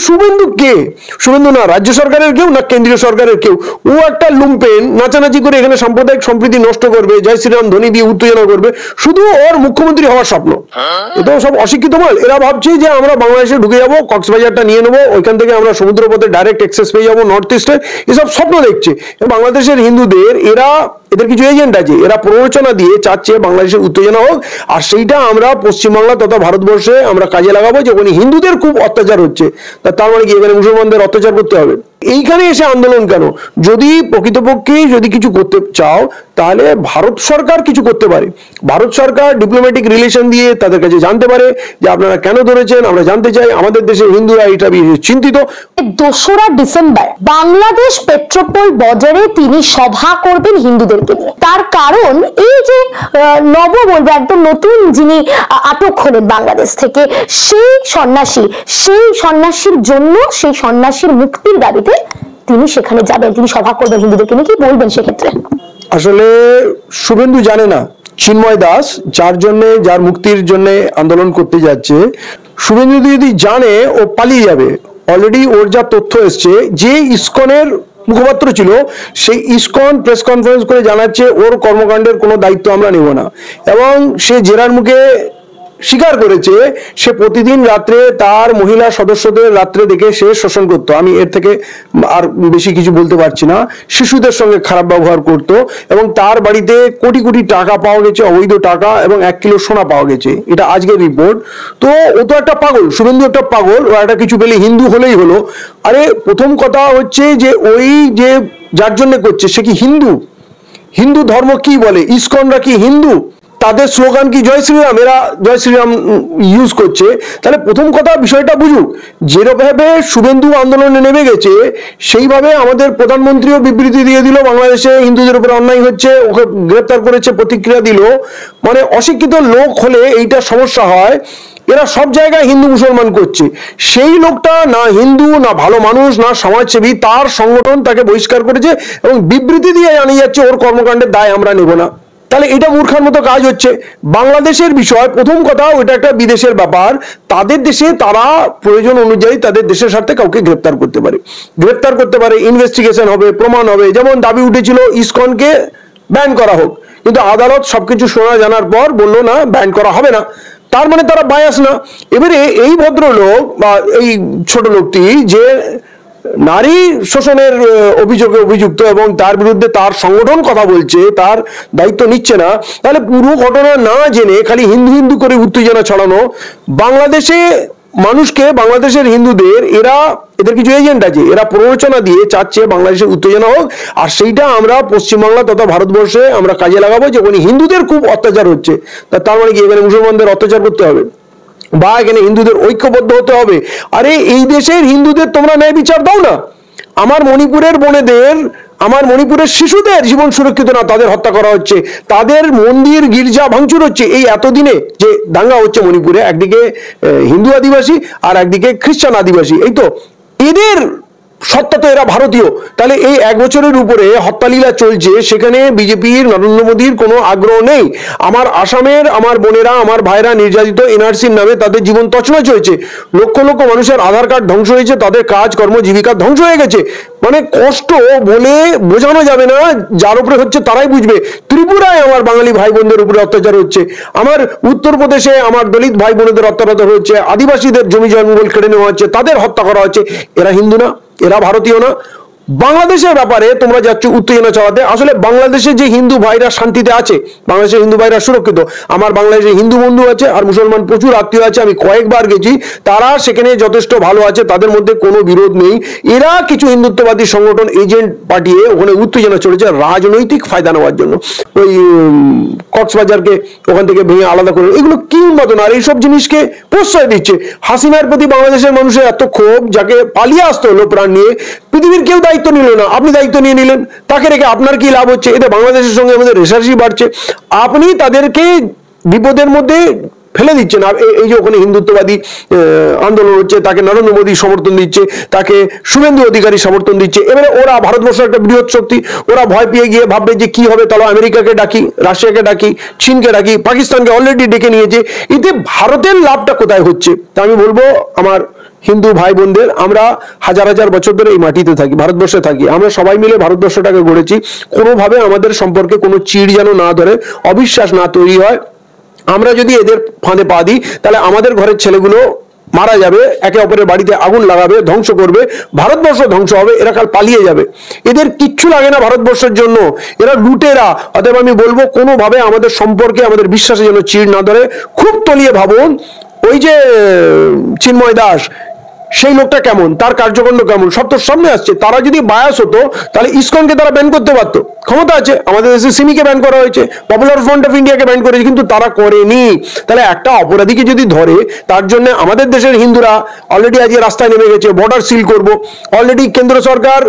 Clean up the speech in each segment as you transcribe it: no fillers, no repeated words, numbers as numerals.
শুভেন্দু কে? শুভেন্দু না রাজ্য সরকারের কেউ, না কেন্দ্রীয় সরকারের কেউ। ও একটা লুম্পেন, নাচানাচি করে এখানে সাম্প্রদায়িক সম্প্রীতি নষ্ট করবে, জয় শ্রীরাম ধ্বনি দিয়ে উত্তেজনা করবে, শুধু ওর মুখ্যমন্ত্রী হওয়ার স্বপ্ন। এটা সব অশিক্ষিত মাল। এরা ভাবছে যে আমরা বাংলাদেশে ঢুকে যাবো, কক্সবাজারটা নিয়ে নেবো, ওইখান থেকে আমরা সমুদ্রপথে ডাইরেক্ট অ্যাক্সেস পেয়ে যাবো নর্থ ইস্টে। এসব স্বপ্ন দেখছে বাংলাদেশের হিন্দুদের। এদের কিছু এজেন্ট আছে, এরা প্ররোচনা দিয়ে চাচ্ছে বাংলাদেশের উত্তেজনা হোক, আর সেইটা আমরা পশ্চিমবাংলা তথা ভারতবর্ষে আমরা কাজে লাগাবো। যে ওখানে হিন্দুদের খুব অত্যাচার হচ্ছে, তার মানে কি এখানে মুসলমানদের অত্যাচার করতে হবে? এইখানে এসে আন্দোলন কেন? যদি প্রকৃতপক্ষে যদি কিছু করতে চাও তাহলে ভারত সরকার কিছু করতে পারে। ভারত সরকার ডিপ্লোম্যাটিক রিলেশন দিয়ে তাদের কাছে জানতে পারে যে আপনারা কেন ধরেছেন, আমরা জানতে চাই, আমাদের দেশের হিন্দুরা এটা চিন্তিত। 2রা ডিসেম্বর বাংলাদেশ পেট্রোপোল বর্ডারে তিনি সভা করবেন হিন্দুদেরকে নিয়ে। তার কারণ এই যে নব বলবে একদম নতুন যিনি আটক হলেন বাংলাদেশ থেকে, সেই সন্ন্যাসীর জন্য, সেই সন্ন্যাসীর মুক্তির দাবিতে তিনি সেখানে যাবেন, তিনি সভা করবেন হিন্দুদেরকে নিয়ে। কি বলবেন সেক্ষেত্রে? আসলে শুভেন্দু জানে না চিন্ময় দাস যার মুক্তির জন্য আন্দোলন করতে যাচ্ছে, শুভেন্দু যদি জানে ও পালিয়ে যাবে। অলরেডি ওর যা তথ্য এসছে, যে ইসকনের মুখপাত্র ছিল সেই ইসকন প্রেস কনফারেন্স করে জানাচ্ছে ওর কর্মকাণ্ডের কোনো দায়িত্ব আমরা নেব না, এবং সে জেরার মুখে স্বীকার করেছে সে প্রতিদিন রাত্রে তার মহিলা সদস্যদের রাত্রে দেখে সে শোষণ করত। আমি এর থেকে আর বেশি কিছু বলতে পারছি না। শিশুদের সঙ্গে খারাপ ব্যবহার করত, এবং তার বাড়িতে কোটি কোটি টাকা পাওয়া গেছে, অবৈধ টাকা, এবং 1 কিলো সোনা পাওয়া গেছে। এটা আজকের রিপোর্ট। তো ও তো একটা পাগল, শুভেন্দু একটা পাগল। ও একটা কিছু পেলে হিন্দু হলেই হলো। আরে প্রথম কথা হচ্ছে যে ওই যে যার জন্য করছে সে কি হিন্দু? হিন্দু ধর্ম কি বলে? ইসকনরা কি হিন্দু? তাদের স্লোগান কি জয় শ্রীরাম? এরা জয় শ্রীরাম ইউজ করছে। তাহলে প্রথম কথা বিষয়টা বুঝুক। যেভাবে শুভেন্দু আন্দোলনে নেমে গেছে, সেইভাবে আমাদের প্রধানমন্ত্রীও বিবৃতি দিয়ে দিল বাংলাদেশে হিন্দুদের উপরে অন্যায় হচ্ছে, ওকে গ্রেপ্তার করেছে, প্রতিক্রিয়া দিল। মানে অশিক্ষিত লোক হলে এইটা সমস্যা হয়। এরা সব জায়গায় হিন্দু মুসলমান করছে। সেই লোকটা না হিন্দু, না ভালো মানুষ, না সমাজসেবী। তার সংগঠন তাকে বহিষ্কার করেছে এবং বিবৃতি দিয়ে জানিয়ে যাচ্ছে ওর কর্মকাণ্ডের দায় আমরা নেব না। তাহলে এটা মূর্খার মতো কাজ হচ্ছে। বাংলাদেশের বিষয় প্রথম কথা, ওটা একটা বিদেশের ব্যাপার। তাদের দেশে তারা প্রয়োজন অনুযায়ী তাদের দেশের স্বার্থে কাউকে গ্রেপ্তার করতে পারে, ইনভেস্টিগেশন হবে, প্রমাণ হবে। যেমন দাবি উঠেছিল ইসকনকে ব্যান করা হোক, কিন্তু আদালত সবকিছু শোনা জানার পর বললো না, ব্যান করা হবে না। তার মানে তারা বায়াস না। এবারে এই ভদ্রলোক বা এই ছোট লোকটি যে নারী শোষণের অভিযোগে অভিযুক্ত এবং তার বিরুদ্ধে তার সংগঠন কথা বলছে, তার দায়িত্ব নিচ্ছে না, তাহলে পুরো ঘটনা না জেনে খালি হিন্দু হিন্দু করে উত্তেজনা ছড়ানো। বাংলাদেশে মানুষকে, বাংলাদেশের হিন্দুদের, এদের কিছু এজেন্ট আছে, এরা প্ররোচনা দিয়ে চাচ্ছে বাংলাদেশের উত্তেজনা হোক, আর সেইটা আমরা পশ্চিমবাংলা তথা ভারতবর্ষে আমরা কাজে লাগাবো। যে ওখানে হিন্দুদের খুব অত্যাচার হচ্ছে, তার মানে কি এখানে মুসলমানদের অত্যাচার করতে হবে, বা এখানে হিন্দুদের ঐক্যবদ্ধ হতে হবে? আরে এই দেশের হিন্দুদের তোমরা ন্যায় বিচার দাও না। আমার মণিপুরের বোনেদের, আমার মণিপুরের শিশুদের জীবন সুরক্ষিত না, তাদের হত্যা করা হচ্ছে, তাদের মন্দির গির্জা ভাঙচুর হচ্ছে। এই এতদিনে যে দাঙ্গা হচ্ছে মণিপুরে, একদিকে হিন্দু আদিবাসী আর একদিকে খ্রিস্টান আদিবাসী, এই তো এদের সত্তা তো এরা ভারতীয়। তাহলে এই 1 বছরের উপরে হত্যালীলা চলছে, সেখানে বিজেপির, নরেন্দ্র মোদীর কোনো আগ্রহ নেই। আমার আসামের আমার বোনেরা, আমার ভাইরা নির্যাতিত, এনআরসির নামে তাদের জীবন তছনছ হয়েছে, লক্ষ লক্ষ মানুষের আধার কার্ড ধ্বংস হয়েছে, তাদের কাজ কর্ম জীবিকা ধ্বংস হয়ে গেছে। মানে কষ্ট বলে বোঝানো যাবে না, যার উপরে হচ্ছে তারাই বুঝবে। ত্রিপুরায় আমার বাঙালি ভাই বোনদের উপরে অত্যাচার হচ্ছে, আমার উত্তরপ্রদেশে আমার দলিত ভাই বোনদের অত্যাচার হচ্ছে, আদিবাসীদের জমি জঙ্গল কেড়ে নেওয়া হচ্ছে, তাদের হত্যা করা হচ্ছে। এরা হিন্দু না, এরা ভারতীয় না। বাংলাদেশের ব্যাপারে তোমরা যাচ্ছ উত্তেজনা চালাতে। আসলে বাংলাদেশে যে হিন্দু ভাইরা শান্তিতে আছে, বাংলাদেশের হিন্দু ভাইরা সুরক্ষিত। আমার বাংলাদেশে হিন্দু বন্ধু আছে আর মুসলমান প্রচুর আত্মীয় আছে, আমি কয়েকবার গেছি, তারা সেখানে যথেষ্ট ভালো আছে, তাদের মধ্যে কোনো বিরোধ নেই। এরা কিছু হিন্দুত্ববাদী সংগঠন এজেন্ট পাঠিয়ে ওখানে উত্তেজনা চলেছে রাজনৈতিক ফায়দা নেওয়ার জন্য। ওই কক্সবাজারকে ওখান থেকে ভেঙে আলাদা করে, এগুলো কি উন্মাদন। আর এইসব জিনিসকে প্রশ্রয় দিচ্ছে। হাসিনার প্রতি বাংলাদেশের মানুষের এত ক্ষোভ, যাকে পালিয়ে আসতে হলো প্রাণ নিয়ে, পৃথিবীর কেউ দায়িত্ব নিল না, আপনি দায়িত্ব নিয়ে নিলেন। তাকে রেখে আপনার কি লাভ হচ্ছে? এতে বাংলাদেশের সঙ্গে আমাদের রেশারেশি বাড়ছে। আপনি তাদেরকে বিপদের মধ্যে ফেলে দিচ্ছেন। এই যে ওখানে হিন্দুত্ববাদী আন্দোলন হচ্ছে, তাকে নরেন্দ্র মোদী সমর্থন দিচ্ছে, তাকে শুভেন্দু অধিকারী সমর্থন দিচ্ছে। এবারে ওরা ভারতবর্ষের একটা বৃহৎ শক্তি, ওরা ভয় পেয়ে গিয়ে ভাববে যে কি হবে, তাহলে আমেরিকাকে ডাকি, রাশিয়াকে ডাকি, চীনকে ডাকি, পাকিস্তানকে অলরেডি ডেকে নিয়েছে। এতে ভারতের লাভটা কোথায় হচ্ছে? তা আমি বলবো আমার হিন্দু ভাই বোনদের, আমরা হাজার হাজার বছর ধরে এই মাটিতে থাকি, ভারতবর্ষে থাকি, আমরা সবাই মিলে ভারতবর্ষটাকে গড়েছি। কোনোভাবে আমাদের সম্পর্কে কোনো চিড় যেন না ধরে, অবিশ্বাস না তৈরি হয়। আমরা যদি এদের ফাঁদে পা দিই তাহলে আমাদের ঘরের ছেলেগুলো মারা যাবে, একে অপরের বাড়িতে আগুন লাগাবে, ধ্বংস করবে, ভারতবর্ষ ধ্বংস হবে, এরা কাল পালিয়ে যাবে। এদের কিচ্ছু লাগে না ভারতবর্ষের জন্য, এরা লুটেরা। অতএব আমি বলবো কোনোভাবে আমাদের সম্পর্কে, আমাদের বিশ্বাসে যেন চিড় না ধরে। খুব তলিয়ে ভাবুন, ওই যে চিন্ময় দাস, সেই লোকটা কেমন, তার কার্যকাণ্ড কেমন, সব তো সামনে আসছে। তারা যদি বায়াস হতো তাহলে ইসকনকে তারা ব্যান করতে পারতো, ক্ষমতা আছে। আমাদের দেশে সিমিকে ব্যান করা হয়েছে, পপুলার ফ্রন্ট অফ ইন্ডিয়াকে ব্যান করেছে, কিন্তু তারা করেনি। তাহলে একটা অপরাধীকে যদি ধরে, তার জন্য আমাদের দেশের হিন্দুরা অলরেডি আজকে রাস্তায় নেমে গেছে, বর্ডার সিল করব। অলরেডি কেন্দ্র সরকার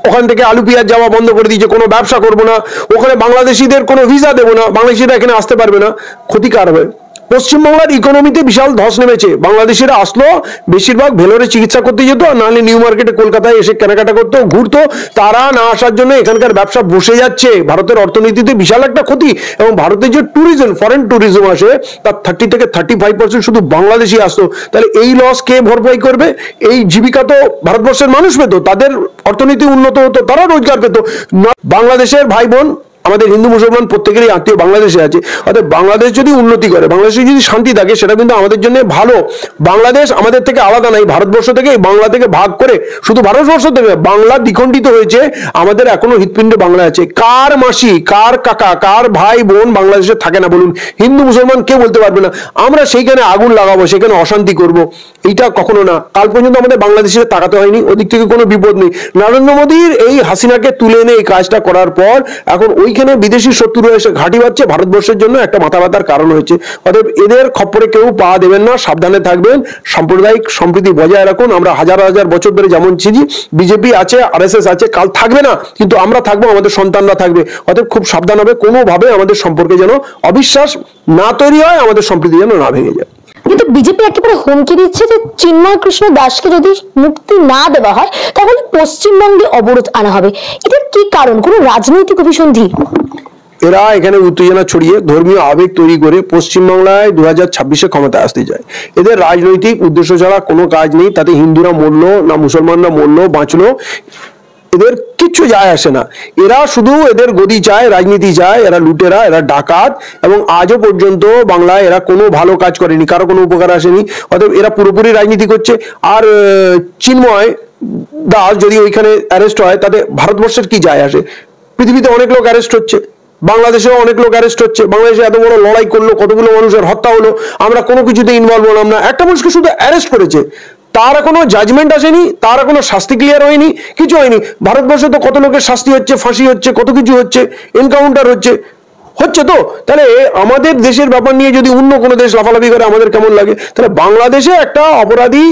ওখান থেকে আলু পেঁয়াজ যাওয়া বন্ধ করে দিয়েছে, কোনো ব্যবসা করবো না, ওখানে বাংলাদেশিদের কোনো ভিসা দেবো না, বাংলাদেশিরা এখানে আসতে পারবে না। ক্ষতিকার হবে। পশ্চিমবাংলার ইকোনমিতে বিশাল ধস নেমেছে। বাংলাদেশিরা আসলো, বেশিরভাগ ভেলোরে চিকিৎসা করতে যেত, নাহলে নিউ মার্কেটে কলকাতায় এসে কেনাকাটা করতো, ঘুরতো। তারা না আসার জন্য এখানকার ব্যবসা বসে যাচ্ছে। ভারতের অর্থনীতিতে বিশাল একটা ক্ষতি। এবং ভারতের যে ট্যুরিজম, ফরেন ট্যুরিজম আসে, তার 30 থেকে 35% শুধু বাংলাদেশি আসতো। তাহলে এই লস কে ভরপাই করবে? এই জীবিকা তো ভারতবর্ষের মানুষ পেত, তাদের অর্থনীতি উন্নত হতো, তারা রোজগার পেত। বাংলাদেশের ভাই বোন, আমাদের হিন্দু মুসলমান প্রত্যেকেরই আত্মীয় বাংলাদেশে আছে। অর্থাৎ বাংলাদেশ যদি উন্নতি করে, বাংলাদেশে যদি শান্তি থাকে, সেটা কিন্তু আমাদের জন্য ভালো। বাংলাদেশ আমাদের থেকে আলাদা নাই, ভারতবর্ষ থেকে, বাংলা থেকে ভাগ করে শুধু ভারতবর্ষ থেকে বাংলা দ্বিখণ্ডিত হয়েছে। আমাদের এখনো হৃৎপিণ্ডে বাংলা আছে। কার মাসি, কার কাকা, কার ভাই বোন বাংলাদেশে থাকে না বলুন? হিন্দু মুসলমান কেউ বলতে পারবে না। আমরা সেইখানে আগুন লাগাবো, সেখানে অশান্তি করব, এইটা কখনো না। কাল পর্যন্ত আমাদের বাংলাদেশে তাকাতে হয়নি, ওদিক থেকে কোনো বিপদ নেই। নরেন্দ্র মোদীর এই হাসিনাকে তুলে এনে এই কাজটা করার পর এখন ওইখানে বিদেশি শত্রুরা এসে ঘাঁটি বাঁধছে, ভারতবর্ষের জন্য একটা মাথা ব্যথার কারণ হয়েছে। অতএব এদের খপ্পরে কেউ পা দেবেন না, সাবধানে থাকবেন, সাম্প্রদায়িক সম্প্রীতি বজায় রাখুন। আমরা হাজার হাজার বছর ধরে যেমন ছিজি, বিজেপি আছে, আরএসএস আছে, কাল থাকবে না, কিন্তু আমরা থাকবো, আমাদের সন্তানরা থাকবে। অতএব খুব সাবধান হবে, কোনোভাবে আমাদের সম্পর্কে যেন অবিশ্বাস না তৈরি হয়, আমাদের সম্প্রীতি যেন না ভেঙে যায়। কিন্তু বিজেপি একেবারে হুমকি দিচ্ছে যে চিন্ময় কৃষ্ণ দাসকে যদি মুক্তি না দেওয়া হয় তাহলে পশ্চিমবঙ্গে অবরোধ আনা হবে। এটার কি কারণ? কোনো রাজনৈতিক অভিসন্ধি? এরা এখানে উত্তেজনা ছড়িয়ে ধর্মীয় আবেগ তৈরি করে পশ্চিমবাংলায় 2026-এ ক্ষমতায় আসতে যায়। এদের রাজনৈতিক উদ্দেশ্য ছাড়া কোনো কাজ নেই। তাতে হিন্দুরা মরলো না মুসলমানরা মরলো বাঁচলো, এদের কিচ্ছু যায় আসে না। এরা শুধু এদের গদি চায়, রাজনীতি চায়। এরা লুটেরা, এরা ডাকাত, এবং আজও পর্যন্ত বাংলায় এরা কোনো ভালো কাজ করেনি, কারো কোনো উপকার আসেনি। অতএব এরা পুরোপুরি রাজনীতি করছে। আর চিন্ময় দাস যদি ওইখানে অ্যারেস্ট হয়, তাতে ভারতবর্ষের কি যায় আসে? পৃথিবীতে অনেক লোক অ্যারেস্ট হচ্ছে, বাংলাদেশেও অনেক লোক অ্যারেস্ট হচ্ছে। বাংলাদেশে এত বড় লড়াই করলো, কতগুলো মানুষের হত্যা হলো, আমরা কোনো কিছুতে ইনভলভ হলাম না। একটা মানুষকে শুধু অ্যারেস্ট করেছে, তার এখনো জাজমেন্ট আসেনি, তার এখনো শাস্তি ক্লিয়ার হয়নি, কিছু হয়নি। ভারতবর্ষে তো কত লোকের শাস্তি হচ্ছে, ফাঁসি হচ্ছে, কত কিছু হচ্ছে, এনকাউন্টার হচ্ছে। তো তাহলে আমাদের দেশের ব্যাপার নিয়ে যদি অন্য কোনো দেশ লাফালাফি করে আমাদের কেমন লাগে? তাহলে বাংলাদেশে একটা অপরাধী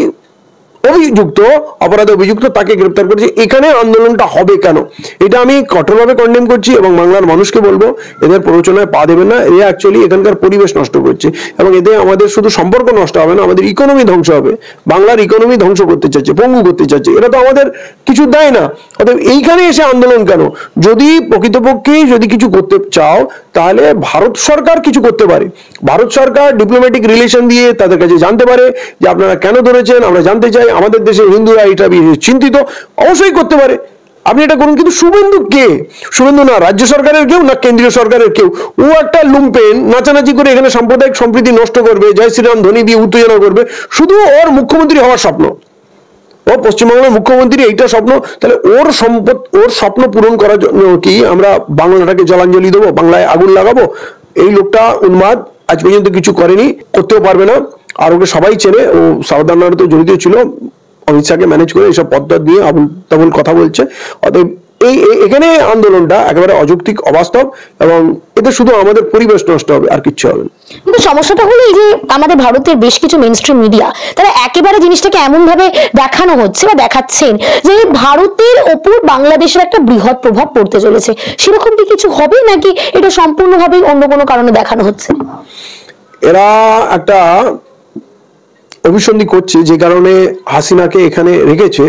অপরাধে অভিযুক্ত, তাকে গ্রেপ্তার করেছে। এখানে আন্দোলনটা হবে কেন? এটা আমি কঠোরভাবে কন্ডেম করছি এবং বাংলার মানুষকে বলবো, এদের প্ররোচনায় পা দেবেন না। এরা অ্যাকচুয়ালি এখানকার পরিবেশ নষ্ট করছে, এবং এতে আমাদের শুধু সম্পর্ক নষ্ট হবে না, আমাদের ইকোনমি ধ্বংস হবে। বাংলার ইকোনমি ধ্বংস করতে চাচ্ছে, পঙ্গু করতে চাচ্ছে। এরা তো আমাদের কিছু দেয় না। অতএব এইখানে এসে আন্দোলন কেন? যদি প্রকৃতপক্ষে যদি কিছু করতে চাও, তাহলে ভারত সরকার কিছু করতে পারে। ভারত সরকার ডিপ্লোম্যাটিক রিলেশন দিয়ে তাদের কাছে জানতে পারে যে আপনারা কেন ধরেছেন, আমরা জানতে চাই, আমাদের দেশে হিন্দুরা এটা চিন্তিত, অবশ্যই করতে পারে। আপনি এটা করুন। কিন্তু শুভেন্দু কে? শুভেন্দু না রাজ্য সরকারের কেউ, না কেন্দ্রীয় সরকারের কেউ। ও একটা লুম্পেন, নাচানাচি করে এখানে সাম্প্রদায়িক সম্প্রীতি নষ্ট করবে, জয় শ্রীরাম ধ্বনি দিয়ে উত্তেজনা করবে। শুধু ওর মুখ্যমন্ত্রী হওয়ার স্বপ্ন, ও পশ্চিমবঙ্গের মুখ্যমন্ত্রী, এইটা স্বপ্ন। তাহলে ওর সম্পদ, ওর স্বপ্ন পূরণ করার জন্য কি আমরা বাংলাটাকে জলাঞ্জলি দেবো, বাংলায় আগুন লাগাবো? এই লোকটা উন্মাদ, আজ পর্যন্ত কিছু করেনি, করতেও পারবে না। আর ওকে সবাই চেনে, ও সাবধানতা তো জড়িত ছিল, অমিত শাহকে ম্যানেজ করে এইসব পদ্ধতি দিয়ে আবুল তাবুল কথা বলছে। অতএব এখানে আন্দোলনটা একেবারে অযৌক্তিক, অবাস্তব, এবং এতে শুধু আমাদের পরিবেশ নষ্ট হবে, আর কিচ্ছু হবে না। কিন্তু সমস্যাটা হলো এই যে আমাদের ভারতের বেশ কিছু মেইনস্ট্রিম মিডিয়া, তারা একেবারে জিনিসটাকে এমন ভাবে দেখানো হচ্ছে বা দেখাচ্ছেন যে ভারতের ওপর বাংলাদেশের একটা বৃহৎ প্রভাব পড়তে চলেছে। সেরকম কি কিছু হবে, নাকি এটা সম্পূর্ণভাবে অন্য কোনো কারণে দেখানো হচ্ছে? এরা একটা অভিসন্ধি করছে, যে কারণে হাসিনাকে এখানে রেখেছে।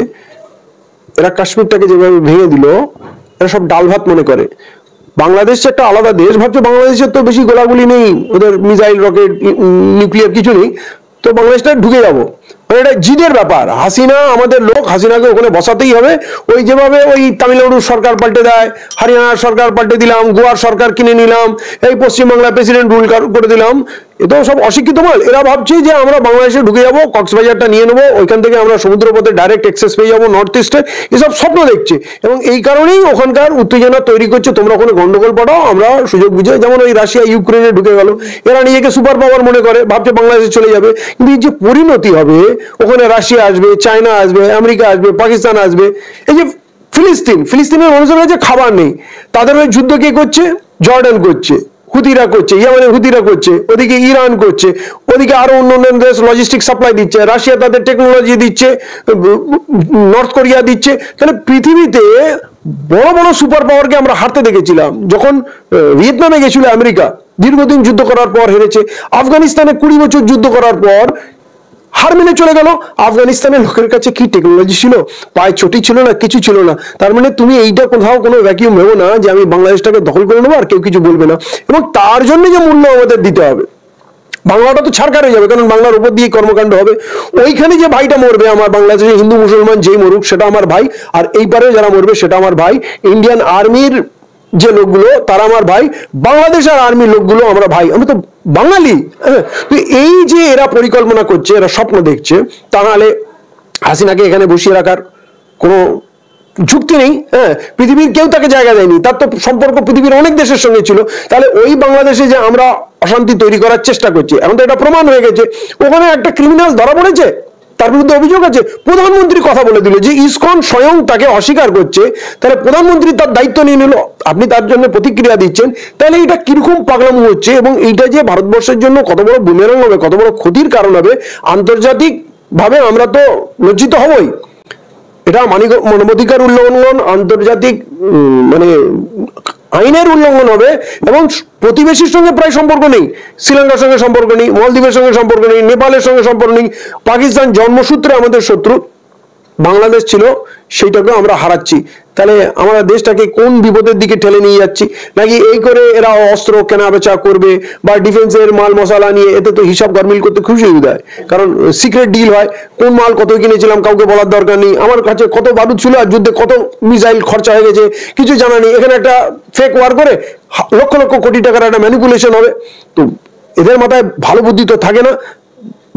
এরা কাশ্মীরটাকে যেভাবে ভেঙে দিল, এরা সব ডাল ভাত মনে করে। বাংলাদেশ একটা আলাদা দেশ ভাবছে, বাংলাদেশের তো বেশি গোলাগুলি নেই, ওদের মিসাইল, রকেট, নিউক্লিয়ার কিছু নেই, তো বাংলাদেশটা ঢুকে যাবো। এটা জিদের ব্যাপার। হাসিনা আমাদের লোক, হাসিনাকে ওখানে বসাতেই হবে। ওই যেভাবে ওই তামিলনাড়ুর সরকার পাল্টে দেয়, হরিয়ানার সরকার পাল্টে দিলাম, গোয়ার সরকার কিনে নিলাম, এই পশ্চিমবাংলার প্রেসিডেন্ট রুল করে দিলাম, এটাও সব অশিক্ষিত মাল। এরা ভাবছে যে আমরা বাংলাদেশে ঢুকে যাবো, কক্সবাজারটা নিয়ে নেবো, ওইখান থেকে আমরা সমুদ্রপথে ডাইরেক্ট অ্যাক্সেস পেয়ে যাবো নর্থ ইস্টে। এসব স্বপ্ন দেখছে এবং এই কারণেই ওখানকার উত্তেজনা তৈরি করছে। তোমরা ওখানে গন্ডগোল পাঠাও, আমরা সুযোগ বুঝে, যেমন ওই রাশিয়া ইউক্রেনে ঢুকে গেল, এরা নিজেকে সুপার পাওয়ার মনে করে, ভাবছে বাংলাদেশে চলে যাবে। কিন্তু এই যে পরিণতি হবে, ওখানে রাশিয়া আসবে, চায়না আসবে, আমেরিকা আসবে, পাকিস্তান আসবে। এই যে ফিলিস্তিনের মানুষের কাছে খাবার নেই, তাদের ওই যুদ্ধ কে করছে? জর্ডান করছে, হুতিরা করছে, ইয়ামানের হুতিরা করছে, ওদিকে ইরান করছে, ওদিকে আরো অন্য দেশ লজিস্টিক সাপ্লাই দিচ্ছে, রাশিয়া তাদের টেকনোলজি দিচ্ছে, নর্থ কোরিয়া দিচ্ছে। তাহলে পৃথিবীতে বড় বড় সুপার পাওয়ারকে আমরা হারতে দেখেছিলাম। যখন ভিয়েতনামে গেছিল আমেরিকা, দীর্ঘদিন যুদ্ধ করার পর হেরেছে। আফগানিস্তানে 20 বছর যুদ্ধ করার পর হার মেনে চলে গেল। আফগানিস্তানের লোকের কাছে কি টেকনোলজি ছিল? পায়ে চটি ছিল না, কিছু ছিল না। তার মানে তুমি এইটা কোথাও কোনো ভ্যাকিউম ভেবো না যে আমি বাংলাদেশটাকে দখল করে নেবো আর কেউ কিছু বলবে না। এবং তার জন্য যে মূল্য আমাদের দিতে হবে, বাংলাটা তো ছাড়কার হয়ে যাবে, কারণ বাংলার উপর দিয়ে কর্মকাণ্ড হবে। ওইখানে যে ভাইটা মরবে, আমার বাংলাদেশে হিন্দু মুসলমান যেই মরুক সেটা আমার ভাই, আর এই পারে যারা মরবে সেটা আমার ভাই। ইন্ডিয়ান আর্মির যে লোকগুলো তারা আমার ভাই, বাংলাদেশের আর্মির লোকগুলো আমরা ভাই, আমরা তো বাঙালি। তো এই যে এরা পরিকল্পনা করছে, এরা স্বপ্ন দেখছে, তাহলে হাসিনাকে এখানে বসিয়ে রাখার কোনো যুক্তি নেই। পৃথিবীর কেউ তাকে জায়গা দেয়নি, তার তো সম্পর্ক পৃথিবীর অনেক দেশের সঙ্গে ছিল। তাহলে ওই বাংলাদেশে যে আমরা অশান্তি তৈরি করার চেষ্টা করছি, এখন তো এটা প্রমাণ হয়ে গেছে। ওখানে একটা ক্রিমিনাল ধরা পড়েছে, তার বিরুদ্ধে অভিযোগ আছে, প্রধানমন্ত্রী কথা বলে দিল যে ইসকন স্বয়ং তাকে অস্বীকার করছে, তাহলে প্রধানমন্ত্রী তার দায়িত্ব নিয়ে নিল, আপনি তার জন্য প্রতিক্রিয়া দিচ্ছেন। তাহলে এটা কিরকম পাগলামো হচ্ছে, এবং এইটা যে ভারতবর্ষের জন্য কত বড় বুমেরাং হবে, কত বড় ক্ষতির কারণ হবে, আন্তর্জাতিক ভাবে আমরা তো লজ্জিত হবই। এটা মানবাধিকার উল্লঙ্ঘন, আন্তর্জাতিক মানে আইনের উল্লঙ্ঘন হবে, এবং প্রতিবেশীর সঙ্গে প্রায় সম্পর্ক নেই। শ্রীলঙ্কার সঙ্গে সম্পর্ক নেই, মালদ্বীপের সঙ্গে সম্পর্ক নেই, নেপালের সঙ্গে সম্পর্ক নেই। পাকিস্তান জন্মসূত্রে আমাদের শত্রু, বাংলাদেশ ছিল, সেইটাকে আমরা হারাচ্ছি। তাহলে আমরা দেশটাকে কোন বিপদের দিকে ঠেলে নিয়ে যাচ্ছি? নাকি এই করে এরা অস্ত্র কেনা বেচা করবে বা ডিফেন্সের মাল মশলা নিয়ে, এতে তো হিসাব গরমিল করতে খুব সুবিধা হয়, কারণ সিক্রেট ডিল হয়, কোন মাল কত কিনেছিলাম কাউকে বলার দরকার নেই, আমার কাছে কত বারুদ ছিল আর যুদ্ধে কত মিসাইল খরচা হয়ে গেছে কিছু জানা নেই। এখানে একটা ফেক ওয়ার করে লক্ষ লক্ষ কোটি টাকার একটা ম্যানিপুলেশন হবে। তো এদের মাথায় ভালো বুদ্ধি তো থাকে না।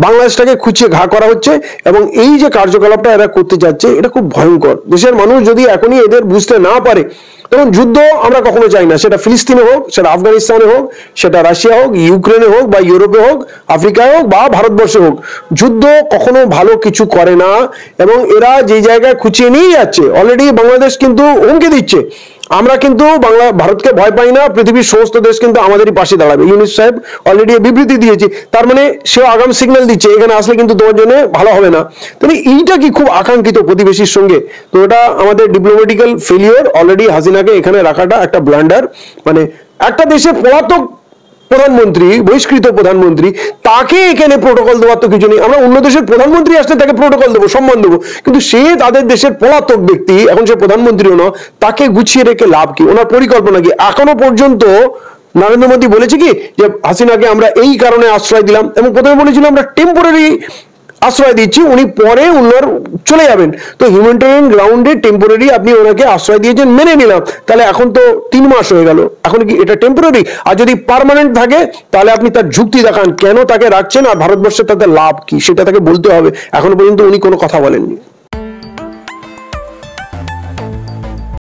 বাংলাদেশটাকে খুঁচিয়ে ঘা করা হচ্ছে, এবং এই যে কার্যকলাপটা এরা করতে যাচ্ছে, এটা খুব ভয়ঙ্কর। দেশের মানুষ যদি এখনই এদের বুঝতে না পারে, তখন যুদ্ধ আমরা কখনো চাই না। সেটা ফিলিস্তিনে হোক, সেটা আফগানিস্তানে হোক, সেটা রাশিয়া হোক, ইউক্রেনে হোক, বা ইউরোপে হোক, আফ্রিকায় হোক, বা ভারতবর্ষে হোক, যুদ্ধ কখনো ভালো কিছু করে না। এবং এরা যে জায়গায় খুঁচিয়ে নিয়ে যাচ্ছে, অলরেডি বাংলাদেশ কিন্তু হুমকি দিচ্ছে, আমরা কিন্তু ভারতকে ভয় পাই না, পৃথিবীর সমস্ত দেশ কিন্তু আমাদেরই পাশে দাঁড়াবে। ইউনূস সাহেব অলরেডি বিবৃতি দিয়েছে, তার মানে সেও আগাম সিগন্যাল দিচ্ছে এখানে আসলে কিন্তু তোমার জন্য ভালো হবে না। তাহলে এইটা কি খুব আকাঙ্ক্ষিত প্রতিবেশীর সঙ্গে? তো এটা আমাদের ডিপ্লোম্যাটিক্যাল ফেলিওর। অলরেডি হাসিনাকে এখানে রাখাটা একটা ব্লান্ডার। মানে একটা দেশের পলাতক প্রধানমন্ত্রী, বহিষ্কৃত প্রধানমন্ত্রী, তাকে এখানে প্রোটোকল দেওয়ার তো কিছু নেই। আমরা অন্য দেশের প্রধানমন্ত্রী আসলে তাকে প্রোটোকল দেবো, সম্মান দেবো, কিন্তু সে তাদের দেশের পলাতক ব্যক্তি, এখন সে প্রধানমন্ত্রীও না, তাকে গুছিয়ে রেখে লাভ কি? ওনার পরিকল্পনা কি? এখনো পর্যন্ত নরেন্দ্র মোদী বলেছে কি যে হাসিনাকে আমরা এই কারণে আশ্রয় দিলাম, এবং প্রথমে বলেছিল আমরা টেম্পোরারি আশ্রয় দিচ্ছি, উনি পরে উনার চলে যাবেন। তো হিউম্যানিটেরিয়ান গ্রাউন্ডে টেম্পোরারি আপনি ওনাকে আশ্রয় দিয়েছেন, মেনে নিলাম। তাহলে এখন তো 3 মাস হয়ে গেল, এখন কি এটা টেম্পোরারি? আর যদি পার্মানেন্ট থাকে, তাহলে আপনি তার যুক্তি দেখান কেন তাকে রাখছেন, আর ভারতবর্ষের তাতে লাভ কি সেটা তাকে বলতে হবে। এখনো পর্যন্ত উনি কোনো কথা বলেননি।